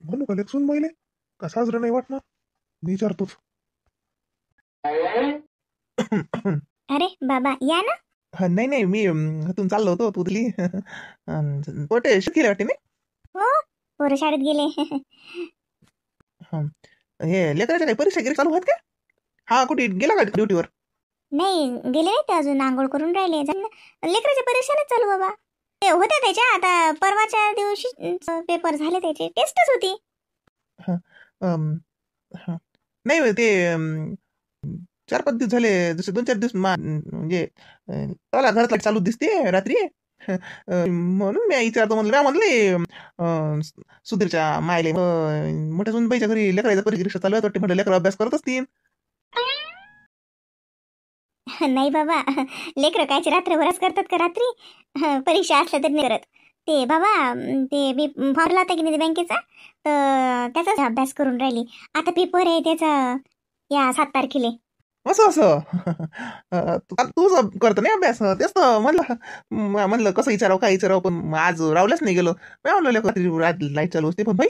म्हणू का लेखसून मैले का साजरं नाही वाटणार? मी विचारतोच. अरे बाबा या ना. नाही नाही, मी इथून चाललो होतो तू दिली. पोटे शिकले वाटते नाही. हो पोरं शाळेत गेले. हं. हे लेकराच्या काही परीक्षा गिरी चालू आहेत का? हा, कुठे गेला का ड्युटीवर? नाही गेले नाही ते अजून, आंघोळ करून राहिले. लेकराच्या परीक्षा नाही चालू बाबा. ते होत्या त्याच्या आता परवाच्या दिवशी पेपर झाले, त्याचे टेस्टच होती. अम, हं. नाही ते 4-5 दिवस झाले, जसे 2-4 दिवस म्हणजे चला घरात लाईट चालू दिसते रात्री. म्हणून मी विचारतो म्हणलं, म्हणले सुधीरच्या मायले मोठ्या सुनबाईच्या घरी लेकराचा परीक्षा चालू आहे वाटते, म्हटलं लेकर अभ्यास करत असतील. नाही बाबा, लेकरं कायचे रात्रभरच करतात का रात्री? परीक्षा असल्या तरी नाही करत ते बाबा. ते मी फॉर्म भरला होता की नाही बँकेचा, तर त्याचाच अभ्यास करून राहिली. आता पेपर आहे त्याचा या 7 तारखेला. असं असं. तूच करतो नाही अभ्यास, तेच तर म्हणलं कसं विचारावं काय विचारावं, पण आज रावल्याच नाही गेलो. मी म्हणलं लाईट चालू असते, पण भाई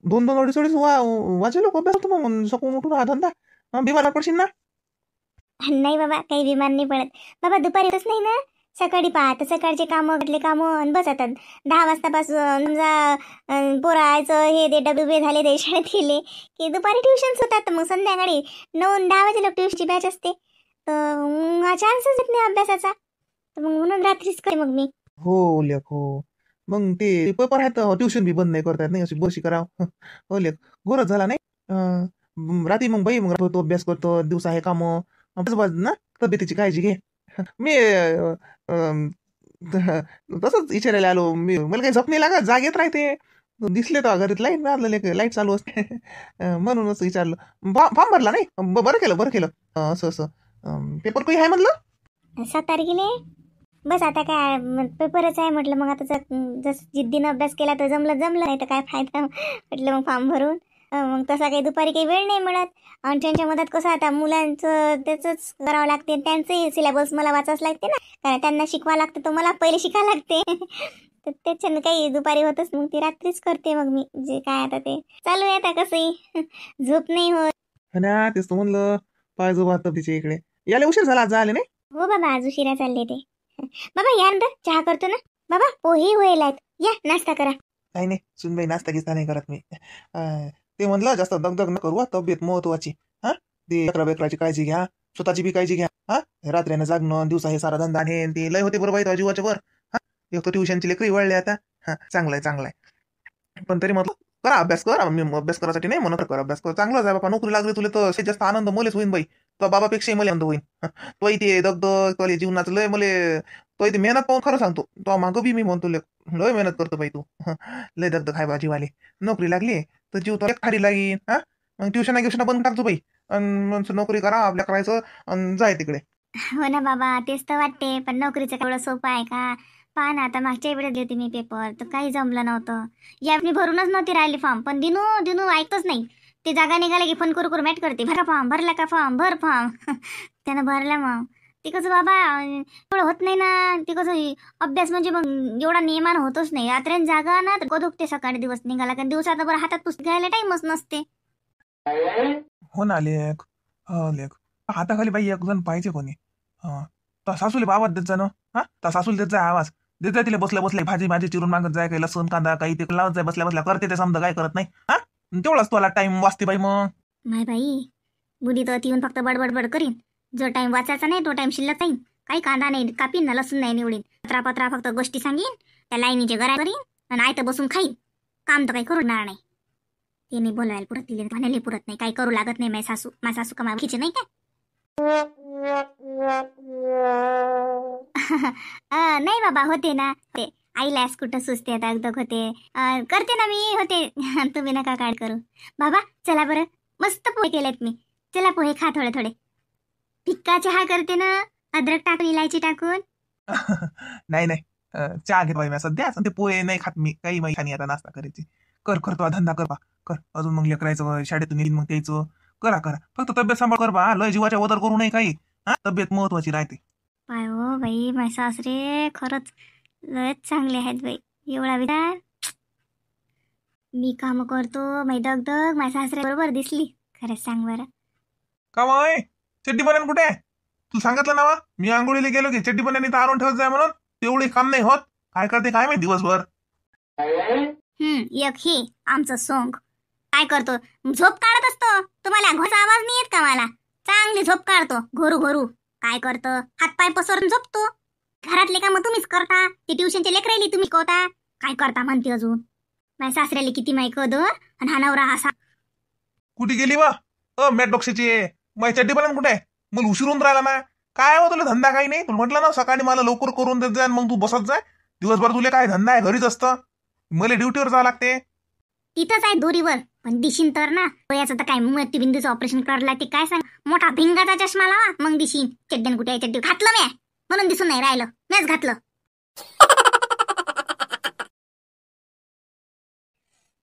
2-2 अडीच वाजे लोक अभ्यास होतो. मग सकून उठून हा धंदा बिमार पडशील ना. नाही बाबा, काही विमान नाही पडत बाबा. दुपारी येतच नाही ना, सकाळी पाहत सकाळचे कामं घातले कामं आणि बस आता 10 वाजतापासून समजा पोरायचं हे ते डबे झाले, ते शाळेत गेले की दुपारी ट्युशन्स होतात. मग संध्याकाळी 9-10 वाजे लोक ट्युशनची बॅच असते, तर चान्सच येत नाही अभ्यासाचा. तर मग म्हणून रात्रीच करते मग मी. हो लेख हो. मग ते पेपर आहेत, ट्युशन बी बंद नाही करतात नाही, अशी बशी करावं. हो लेख गोरच झाला नाही. रात्री मग बाई मग तो अभ्यास करतो, दिवसा हे काम ना. तब्येतीची काळजी घे. मी तसंच विचारायला आलो. मला काही झोप नाही लागत, जागेत राहते. दिसले तर घरात लाईट मिळालं, लाईट चालू असते. म्हणूनच विचारलं. फॉर्म भरला नाही? बरं केलं बरं केलं. असं असं पेपर काही आहे म्हणलं. 7 तारखेला बस. आता काय पेपरच आहे म्हटलं, मग आता जसं जिद्दीनं अभ्यास केला तर जमलं नाही तर काय फायदा म्हटलं मग फॉर्म भरून. मग तसा काही दुपारी काही वेळ नाही मिळत. आणि त्यांच्या मदत कसं आता मुलांचं त्याचंच करावं लागते, त्यांचंही सिलेबस मला वाचावंच लागते ना, कारण त्यांना शिकवा लागते तो मला पहिले शिकायला लागते. तर त्याच्यानं काही दुपारी होतच, मग ती रात्रीच करते मग मी जे काय आता ते चालू आहे. आता कसंही झोप नाही होत ना. तेच तर म्हणलं पाहिजे बात तिच्या इकडे यायला उशीर झाला, आज आले नाही. हो बाबा, आज उशिरा चालले ते. बाबा या नंतर चहा करतो ना बाबा, पोहे होईल आहेत, या नाश्ता करा. काही नाही सुनबाई, नाश्ता गिस्ता नाही करत मी. ते म्हणलं जास्त दगदग न करू, तब्येत महत्वाची. हा, ती अकरा बेकराची काळजी घ्या, स्वतःची बी काळजी घ्या. हा, रात्रीनं जागणं, दिवसा हे सारा धंदा हे ते लय होते बरोबर आहे जीवाच्या वर. हा, एक तर ट्युशनची लेकरी वळले आता. हा, चांगलाय. पण तरी म्हटलं करा अभ्यास कर. मी अभ्यास करायसाठी नाही म्हणत, कर अभ्यास कर, चांगलाच आहे बाबा. नोकरी लागली तुला तर जास्त आनंद मलेच होईन बाई. तो बाबापेक्षाही मला आनंद होईन. तो ते दगदग तो जीवनाचं लय मले, तो ते मेहनत पाहून खरं सांगतो, तो मागं बी मी म्हणतो लय मेहनत करतो बाई तू. लय दगदग हाय बा जीवाले. नोकरी लागली तर जीव तो खाली लागीन. हा, मग ट्युशन बंद टाकतो बाई, आणि नोकरी करा आपल्या करायचं आणि जाय तिकडे. हो ना बाबा, तेच तर वाटते. पण नोकरीचं एवढं सोपं आहे का? पहा ना, आता मागच्या वेळेस देते मी पेपर तर काही जमलं नव्हतं. यावेळी भरूनच नव्हती राहिली फॉर्म, पण दिनू ऐकतच नाही. ते जागा निघाला की फोन करू मॅट करते, भरा फॉर्म, भरला का फॉर्म, भर फॉर्म. त्यानं भरला. मग ते कसं बाबा एवढं होत नाही ना. ते कसं अभ्यास म्हणजे मग एवढा नियमानं होतच नाही. रात्री जागा ना तर दुखते, सकाळी दिवस निघाला का दिवसात बरं हातात पुस्तक घ्यायला टाईमच नसते. हो ना लेख. हो लेख, हाताखाली बाई एक जण पाहिजे कोणी. तर सासूले आवाज देत जा ना. हा, तर सासूला देत जाय आवाज, देत जाय तिला बसल्या भाजी चिरून मागत जाय, काही लसूण कांदा काही ते लावत जाय, बसल्या करते ते समजा, काय करत नाही. हा, तेवढाच तुला टाइम वाचते बाई. मग माय बाई, बुडी तर येऊन फक्त बडबड करीन. जो टाइम वाचायचा नाही तो टाइम शिल्लक जाईन. काही कांदा नाही कापीन ना, लसूण नाही निवडीन, पत्रा फक्त गोष्टी सांगीन, त्या लाईनीचे घरा करीन आणि आयतं बसून खाईन. काम तर काही करणार नाही. ते नाही बोलायला पुरत, तिला म्हणायला पुरत नाही, काही करू लागत नाही. माझी सासू का खिचे नाही काय? नाही बाबा, होते ना ते. आईला कुठं सुचते, दगदग होते. करते ना मी, होते. तुम्ही नका काय करू बाबा. चला बरं, मस्त पोहे केलेत मी. चला पोहे खा थोडे थोडे. फिक्का चहा करते ना, अद्रक टाकून इलायची टाकून. नाही चहा घेत बाई मी सध्या. ते पोहे नाही खात मी, काही माहिती खाणी आता नाश्ता करायची. कर तो धंदा कर बा, कर. अजून मग लेकरायचं शाळेतून येईल, मग त्याचं करा. फक्त तब्येत सांभाळ कर बा, लय जीवाच्या वदर करू नये काही. हा, तब्येत महत्वाची राहते. पाय हो बाई, माझे सासरे खरंच लयच चांगले आहेत बाई. एवढा विचार मी काम करतो माही दगदग माझ्या सासऱ्या बरोबर दिसली. खरंच सांग बरं. का माय चड्डी बनान कुठे आहे? तू सांगितलं ना मी आंघोळीला गेलो की चड्डी बनानी तर आणून ठेवत जाय म्हणून. तेवढी काम नाही होत. काय करते काय माहिती दिवसभर. एक हे आमचं सोंग काय करतो, झोप काढत असतो. तुम्हाला घोचा आवाज नाही येत का? मला चांगली झोप काढतो घोरू घोरू. काय करतो, हातपाय पसरून झोपतो. घरातले काम तुम्हीच करता, ते ट्युशनचे लेकरायले तुम्ही शिकवता. काय करता म्हणते अजून. माझ्या सासऱ्याला किती माही कदर आणि हा नवरा असा. कुठे गेली वा मॅट डॉक्सची माझी चड्डी बनान कुठे आहे? मला उशीर होऊन राहिला ना. काय हो तुला धंदा काही नाही? तुला म्हटलं ना सकाळी मला लवकर करून देत जाय मग तू बसत जाय. दिवसभर तुला काय धंदा आहे? घरीच असतं. मला ड्युटीवर जावं लागते. तिथंच आहे दोरीवर. पण दिशीन तर ना याचं तर काय मोतीबिंदूचं ऑपरेशन करायला लागते. काय सांग, मोठा भिंगाचा चष्मा लावा मग दिशीन. चड्ड्यान कुठे आहे? चड्डी घातलं मी म्हणून दिसून नाही राहिलं. मीच घातलं.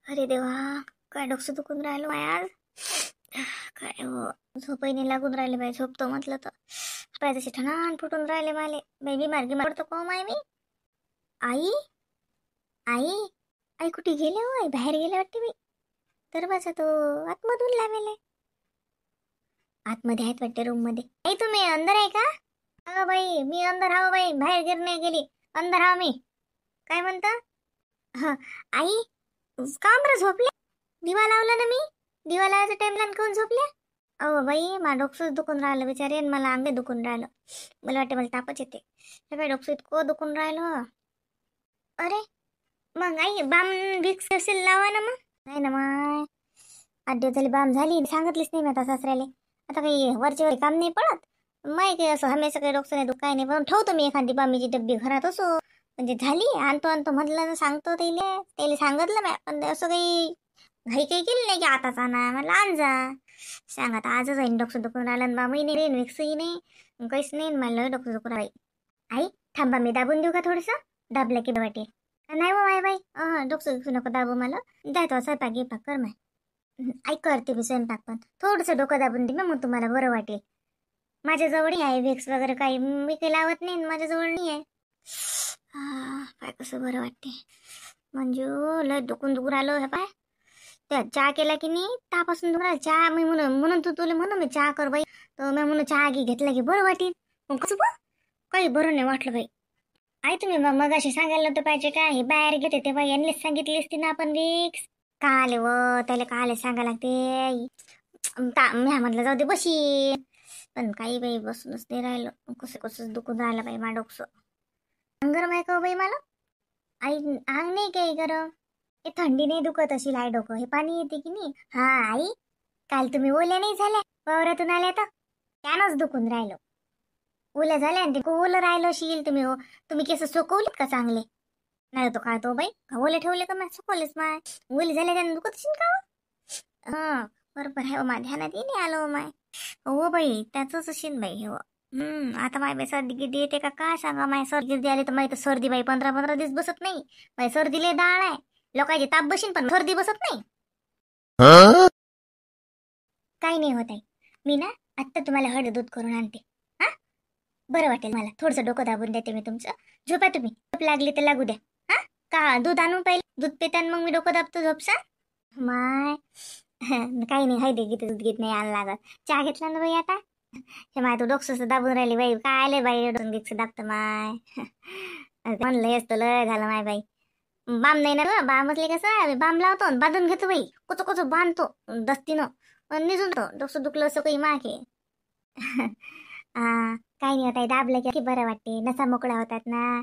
अरे देवा, काय डोकं दुखून राहिलो आज. काय हो, झोपही नाही लागून राहिले बाई. झोपतो म्हटलं तर पाय तसे ठणान फुटून राहिले माले. बाई बिमार पडतो को माय मी. आई आई आई कुठे गेले हो? आई बाहेर गेले वाटते मी. दरवाजा तो आतमधून लावेलाय. आतमध्ये आहेत वाटते रूम मध्ये. आई तुम्ही अंदर आहे का? अगं बाई मी अंदर हाव बाई, बाहेर गिर नाही गेली. अंदर हाव मी. काय म्हणता? हा आई का बरं झोपले? दिवा लावला ना मी. दिवा लावायचा टाइम लावून कोण झोपले? अहो बाई मला डोकंच दुखून राहिलं बिचारे आणि मला अंग दुखून राहिलं. मला वाटते मला तापच येते. हे बाई डोकं इतकं दुखून राहिलं. अरे मग आई बाम विक्स असेल लावा ना मग. नाही ना माय 8 दिवस झाले बाम झाली. सांगितलीच नाही मी आता सासऱ्याले. आता काही वरचे वर काम नाही पडत. माही काही असं हमेशा काही डोकं नाही दुख काय नाही. पण ठेवतो मी एखादी बामीची डब्बी घरात असो म्हणजे झाली. आणतो म्हटलं तर सांगतो त्याला सांगितलं मी. पण असं काही घाई काही केली नाही की आताच आणा मला आण जा. सांग आता आजच आहे डोकं दुखून राहिलं. बामही नाही विक्सही नाही काहीच नाही. मला डोकं दुखून राहील. आई थांबा मी दाबून देऊ का थोडंसं? दाबलं की वाटे नाही हो माय बाई. डोकं दुखू नको दाबू मला. जाय तो स्वयंपाक गिपाक कर माय. आई करते मी स्वयंपाक पण थोडंसं डोकं दाबून दे मग तुम्हाला बरं वाटेल. माझ्याजवळ आहे विक्स वगैरे काही मी काही लावत नाही. माझ्याजवळ नाही आहे. पाय कसं बरं वाटते. म्हणजे लय दुखून राहिलो हे पाय. त्या चहा केला की नाही त्यापासून दुखून राहिलं. चहा मी म्हणून तू तुला म्हणून मी चहा कर बाई. तर मी म्हणून चहा घेतला की बरं वाटेल. मग कसं बा काही बरं नाही वाटलं बाई. आई तुम्ही मग अशी सांगायला नव्हतं पाहिजे का? हे बाहेर घेते तेव्हा यांनीच सांगितली असती ना आपण विक्स. का आले व त्याला का आले सांगायला लागते. मी म्हटलं जाऊ दे बशी. पण काही बाई बसूनच नाही राहिलं. कसं दुखून राहिलं बाई मा डोकं. अंग गरम आहे का बाई मला? आई अंग नाही काही गरम. हे थंडी नाही दुखत अशी लाय डोकं. हे पाणी येते की नाही. हा आई काल तुम्ही ओल्या नाही झाल्या वावरातून आल्या तर त्यानंच दुखून राहिलो. ओल्या झाल्या आणि ते ओलं राहिलं शील तुम्ही. तुम्ही केस सुकवलेत का चांगले? नाही तो काय तो बाई ओले ठेवले का? मग सुकवलेच माय. ओले झाले त्यानं दुखत असेल का? हा बरोबर आहे. माझ्या ध्यानात नाही आलं माय. हो बाई त्याच असेल बाई. हो आता माय बाई सर्दी गिर्दी येते का काय सांगा. माय सर्दी गिर्दी आली तर माहिती सर्दी बाई 15-15 दिवस बसत नाही. माय सर्दीले डाळ आहे. लोकांची ताप बशीन पण सर्दी बसत नाही. काही नाही होत आहे. मी ना आत्ता तुम्हाला हळद दूध करून आणते. हा बरं वाटेल मला. थोडंसं डोकं दाबून देते मी तुमचं. झोपा तुम्ही. झोप लागली तर लागू द्या. हा का दूध आणून पाहिजे. दूध पिताना मग मी डोकं दाबतो झोपसा. माय काही नाही हळदी गीत दूध गीत नाही आण लागत. चहा घेतला ना बाई आता. हे माय तू डोकं दाबून राहिली बाई. काय आले बाई डोकं दाबतं माय. म्हणलं असतं लय झालं माय बाई. बाम नाही ना बाम असले कसं बाम लावतो बांधून घेतो बाई. कोचो बांधतो दस्तीनं निजून तो डोकं दुखलं असं काही मागे. काही नाही होत दाबलं की बरं वाटते. नसा मोकळा होतात ना.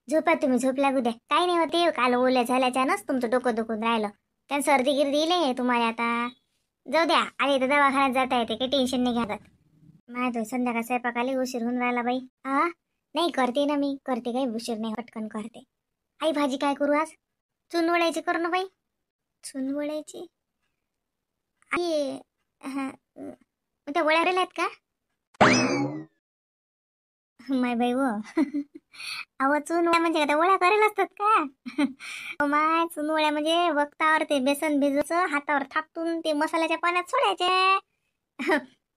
झोपा तुम्ही. झोप लागू द्या. काही नाही होते. काल ओल्या झाल्याच्यानंच तुमचं डोकं दुखून राहिलं. त्यानं सर्दी गिर्दी येईल तुम्हाला आता. जाऊ द्या आले तर दवाखान्यात जाता येते. काही टेन्शन नाही घ्यात. माहिती संध्याकाळ स्वयंपाकाला उशीर होऊन राहिला बाई. नाही करते ना मी. करते काही उशीर नाही पटकन करते. आई भाजी काय करू आज? चुनवड्याची करू ना बाई. चुनवड्याची आई त्या वड्या राहिल्यात का माय बाई व? अहो चुनवड्या म्हणजे त्या वड्या करेल असतात का? माय चुनवड्या म्हणजे वक्तावर ते बेसन भिजवायचं हातावर थापटून ते मसाल्याच्या पाण्यात सोडायचे.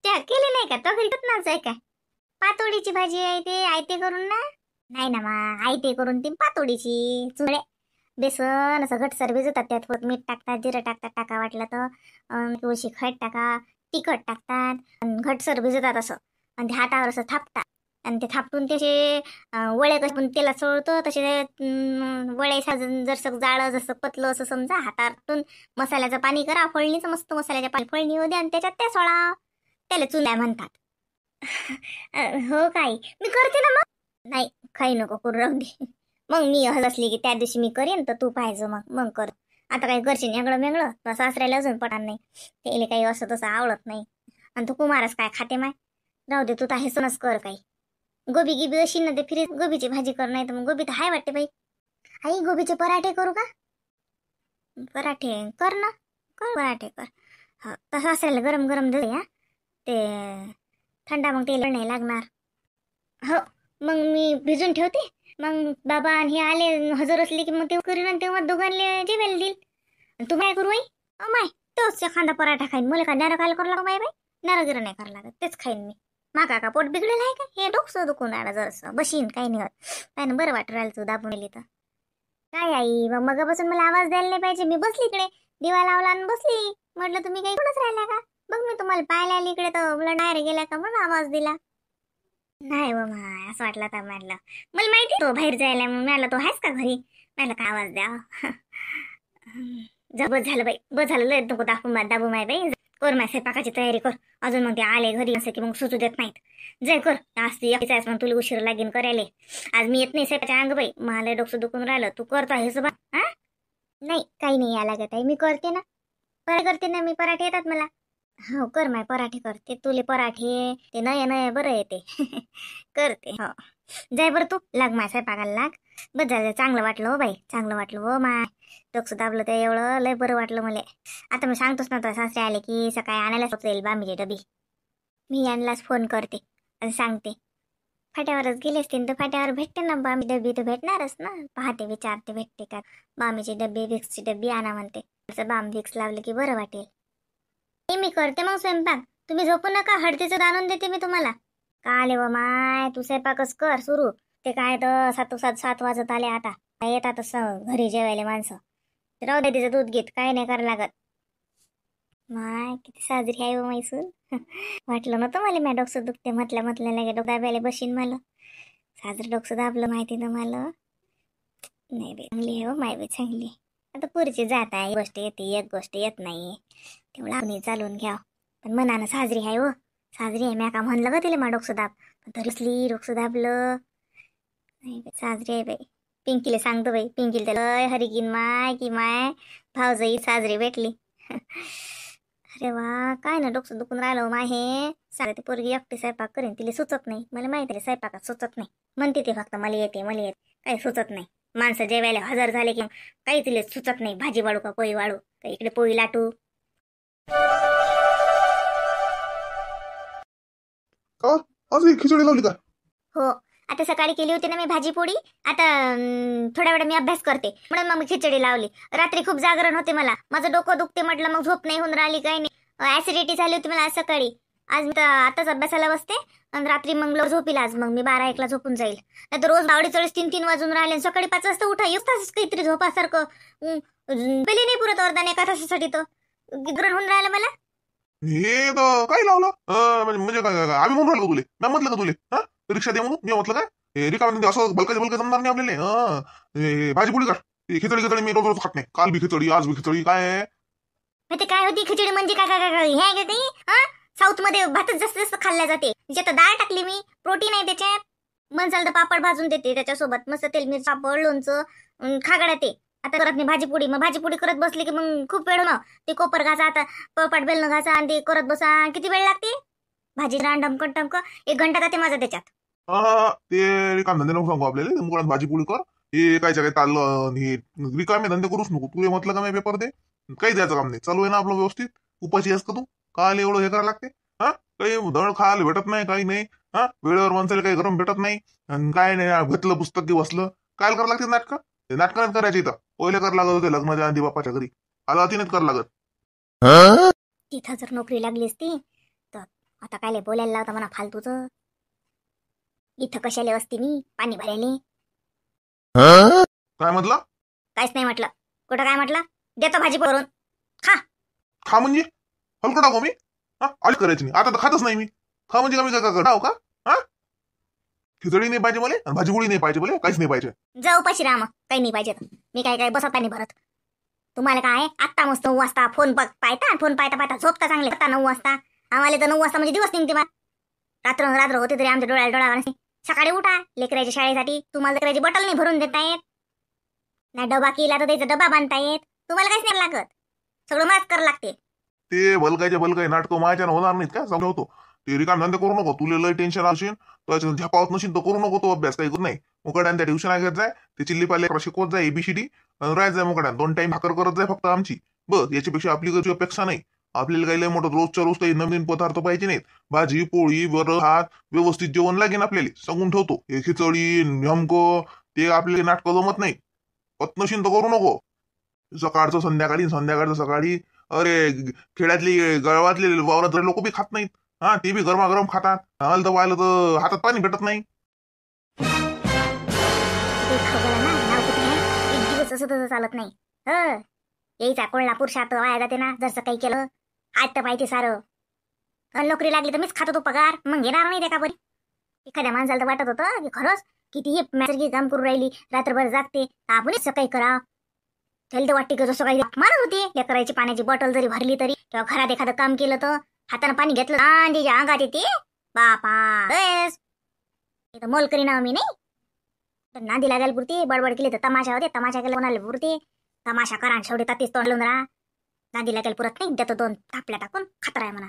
त्या केले नाही का? तो घरी नाच आहे काय? पातोडीची भाजी आहे ते आयते करून ना. नाही ना मा आयते करून ती पातोडीची चुनवड्या. बेसन असं घटसर भिजवतात, त्यात परत मीठ टाकतात, जिरं टाकतात, टाका वाटलं तर तुळशी खट टाका, तिखट टाकतात आणि घटसर भिजवतात असं, आणि ते हातावर असं थापतात आणि ते थापटून त्याचे वळे कसे पण तेलात सोडतो तसे वळे साजून जसं जाळं जसं पतलं असं समजा हातातून मसाल्याचं पाणी करा, फोडणीचं मस्त मसाल्याच्या पाणी फोडणी होऊ द्या आणि त्याच्यात ते सोडा, त्याला चुल्या म्हणतात. हो काय मी करते ना मग. नाही काही नको करू, राहून दे. मग मी असली की त्या दिवशी मी करेन तर तू पाहिजे मग मग कर. आता काही करशील वेगळं वेगळं तर सासऱ्याला अजून पटान नाही, त्याला काही असं तसं आवडत नाही. आणि तू कुमारच काय खाते माय. राहू दे, तू तर हेसनच कर काही. गोबी गिबी अशी ना ते फिरी गोबीची भाजी कर, नाही तर मग गोबी तर हाय वाटते बाई. आई गोबीचे पराठे करू का? पराठे कर ना, कर पराठे कर. हा तसं असेल गरम गरम दे हा, ते थंडा मग तेल नाही लागणार. हो मग मी भिजून ठेवते, मग बाबा आणि हे आले हजर असले की मग ते करीन आणि तेव्हा दोघांना जेवायला देईल. आणि तू काय करू आई? माय तोच एखादा पराठा खाईन, मला का नारळ खायला करू लागू बाई बाई. नारळ गिरं नाही करावं लागत, तेच खाईन मी. माका का पोट बिघडेल आहे का? हे डोकं दुखून राहिलं जरासं, बशीन काही नाही होत. काय ना बरं वाटू राहिलं तू दाबून गेली तर. काय आई मग मगापासून मला आवाज द्यायला नाही पाहिजे, मी बसली इकडे दिवा लावला आणि बसली. म्हटलं तुम्ही काही कोणच राहिल्या का? बघ मी तुम्हाला पाहायला आली इकडे तर मला डायरेक्ट गेला का म्हणून आवाज दिला. नाही व माय असं वाटलं तर म्हणलं मला माहिती तो बाहेर जायला, मग मला तो आहेस का घरी, मला काय आवाज द्या. जा बस झालं बाई, बस झालं, लय नको दाबू माय बाई. कर माय स्वयंपाकाची तयारी कर, अजून मग ते आले घरी असं की मग सुचू देत नाहीत. जय कर, आज ती एकटीच मग तुला उशीर लागेन करायला. आज मी येत नाही स्वयंपाच्या अंग बाई, मला डोकं दुखून राहिलं, तू करतो आहेस बा. हा नाही काही नाही या लागत आहे, मी करते ना, करते ना मी, पराठे येतात मला. हो कर माय पराठे कर, ते तुले पराठे ते नये नये बरं येते. करते हो. जाय बरं तू लाग माय स्वयंपाकाला लाग. बस झालं, चांगलं वाटलं हो बाई, चांगलं वाटलं हो माय. डोकं दाबलं ते एवढं लय बरं वाटलं मला. आता मी सांगतोच ना, तर सासरे आले की सकाळी आणायलाच येईल बामीची डबी. मी यांनाच फोन करते आणि सांगते. फाट्यावरच गेले असतील तर फाट्यावर भेटते ना बामी डबी, तर भेटणारच ना. पाहते विचारते भेटते का बामीची डबी, विक्सची डबी आणा म्हणते. असं बाम विक्स लावलं की बरं वाटेल. मी करते मग स्वयंपाक, तुम्ही झोपू नका, हळदीचं आणून देते मी तुम्हाला. का आले व माय, तू स्वयंपाकच कर सुरू. ते काय तर 7 वाजत आले आता, येतात घरी जेवायला माणसं. राहू दे तिचं दूध घेत, काय नाही करायला लागत. माय किती साजरी आहे व मैसून. वाटलं नव्हतं मला मॅ डोकं दुखते म्हटल्या लगे डोकं दाबायला बशीन मला. साजरं डोकं दाबलं माहिती ना मला. नाही बाई चांगली आहे हो माय बाई चांगली. आता पुरीची जात आहे, एक गोष्ट येते एक गोष्ट येत नाही, तेवढं आपण चालून घ्या. पण मनानं साजरी आहे हो, साजरी आहे. मी का म्हणलं का तिला मा डोकं दाब, तरीसली डोकं दाबलं. नाही बाई साजरी आहे बाई. पिंकीला सांगतो बाई, पिंकीला त्याला हरिकीन माय की माय भावजाई साजरी भेटली. अरे वा काय ना डोकं दुखून राहिलं माय हे. सारे ते पोरगी एकटी स्वयंपाक करेन, तिला सुचत नाही. मला माहिती आहे स्वयंपाकात सुचत नाही, म्हणते ते फक्त मला येते मला येते, काही सुचत नाही. माणसं जेवायला हजर झाले की काही तिला सुचत नाही, भाजी वाढू का पोळी वाढू का इकडे पोळी लाटू. का आज ही खिचडी लावली का? हो आता सकाळी केली होती ना मी भाजी पोळी. आता थोड्या वेळ मी अभ्यास करते म्हणून मग मी खिचडी लावली. रात्री खूप जागरण होते मला, माझं डोकं दुखते म्हटलं, मग झोप नाही होऊन राहिली काही नाही. ऍसिडिटी झाली होती मला आज सकाळी. आज मी तर आताच अभ्यासाला बसते आणि रात्री मग झोपील. आज मग मी 12-1 जझोपून जाईल. नाही तर रोज आवडी चळीस 3-3 वाजून राहिले, सकाळी 5 वाजता उठा, एक तास काहीतरी झोपासारखं पहिले नाही पुरत अर्धा एका तासासाठी तर गिद्रण होऊन राहिलं मला. हे तर काय लावलं म्हणजे काय आम्ही म्हणून राहिलो तुले, मी म्हटलं का तुले हा रिक्षा दे म्हणून? मी म्हटलं काय रिकाम असं बलका जमणार नाही आपल्याला. भाजी पोळी का खिचडी मी रोज रोज खात नाही, काल बी खिचडी आज बी खिचडी. काय ते काय होती खिचडी म्हणजे काय काय काय हे आहे ते? साऊथ मध्ये भातच जास्त जास्त खाल्ल्या जाते, ज्यात डाळ टाकली मी, प्रोटीन आहे त्याच्यात. मन झालं तर पापड भाजून देते त्याच्यासोबत, मस्त तेल मिरची पापड लोणचं खागडा ते. आता करत नाही भाजीपोळी, मग भाजीपोळी करत बसली की मग खूप वेळ ना ते कोपर घासा, आता पोळपाट बेलनं घासा आणि ते करत बसा, किती वेळ लागते. भाजी रांडमकन टमक 1 घंटा जाते माझा त्याच्यात. हा ते रिकाम धंदे नको सांगू आपल्याला, मुळात भाजी पोळी कर. हे कायच्या काय चाललं हे रिकामे धंदे करूच नको. तुला म्हटलं का मी पेपर दे, काही द्यायचं काम नाही, चालू आहे ना आपलं व्यवस्थित. उपाशी आहेस का तू? काय एवढं हे करायला लागते हा? काही धड खायला भेटत नाही काही नाही हा, वेळेवर माणसाला काही गरम भेटत नाही आणि काय नाही. घेतलं पुस्तक की बसलं, काय करायला लागते नाटकं? ते नाटकं करायचे इथं पहिले कर लागत होते लग्नाच्या आधी बापाच्या घरी, आता तिनेच कर लागत. तिथं जर नोकरी लागली असती तर आता काय बोलायला लावता म्हणा फालतूचं. इथं कशाला असते मी पाणी भरायले. काय म्हटलं? काहीच नाही म्हटलं. कुठं काय म्हटलं? देतो भाजी करून खा. खा म्हणजे हलकं टाकू मी? हा आली करायची नाही, आता तर खातच नाही मी. खा म्हणजे कमी का डाव का? हा खिचडी नाही पाहिजे मला, भाजी पोळी नाही पाहिजे मला, काहीच नाही पाहिजे. जाऊ उपाशी राहा मग. काही नाही पाहिजे तर. मी काय बसवता नाही भरत. तुम्हाला काय आत्ता मस्त 9 वाजता फोन पाहता, फोन पाहता पाहता झोपता चांगले. आता 9 वाजता आम्हाला तर 9 वाजता म्हणजे दिवस निघते. मग रात्र होते तरी आमच्या डोळ्याला सकाळी उठा लेकराच्या शाळेसाठी. तुम्हाला लेकराची बॉटल नाही भरून देता येत, नाही डबा केला तर त्याचा डबा बांधता येत. तुम्हाला काहीच नाही लागत, सगळं मलाच करावं लागते. ते भलकायचे नाटकं माझ्या होणार नाहीत का? समजवतो. ते रिकाम धंदे करू नको. तुला लय टेन्शन असेल, तर झपावत नसेल तर करू नको तो अभ्यास. काही करू नाही. मुकड्यान त्या ट्युशन घेत जाय, ते चिल्ली पाले शिकवत जाय ABCD, राहत जाय मुकड्यान. 2 टाइम भाकर करत जाय फक्त आमची. बस याच्यापेक्षा आपली काही अपेक्षा नाही. आपल्याला काही लय मोठं रोजच्या रोज काही नवीन पदार्थ पाहिजे नाहीत. भाजी पोळी वरण भात व्यवस्थित जेवण लागेल आपल्याला, सांगून ठेवतो. हे खिचडी नेमकं ते आपले नाटकं जमत नाही. पत नशील तर करू नको. सकाळचं संध्याकाळी, संध्याकाळचं सकाळी. अरे खेड्यातली गावातले वावरात लोक बी खात नाहीत. हा ते बी गरमागरम खातात. आलं तर पाहिलं तर हातात पाणी भेटत नाही. एक दिवस असं तसं चालत नाही. यायचा कोळला पुरुषार्थ वाया जाते ना. जर काही केलं आज तर पाहिजे सारं. नोकरी लागली तर मीच खातो तो पगार, मग घेणार नाही ते का बरी. एखाद्या माणसाला तर वाटत होतं की खरंच किती हे मॅसर्गी काम करून राहिली, रात्रभर जागते, आपणच सकाळी करा. त्याला तर वाटते की जसं काही मारत होती. लेकराची पाण्याची बॉटल जरी भरली तरी, किंवा घरात एखादं काम केलं तर हातानं पाणी घेतलं तिच्या अंगात येते. बापा बस इथं मोल करी ना मी नाही. तर नांदी लागायला पुरती, बडबड केली तर तमाशा होते, तमाशा केला कोणाला पुरते. तमाशा करा शेवटी तातीच तोंड लावून राहा. नांदी लागायला पुरत नाही. देतो 2 थापल्या टाकून खात राहा म्हणा.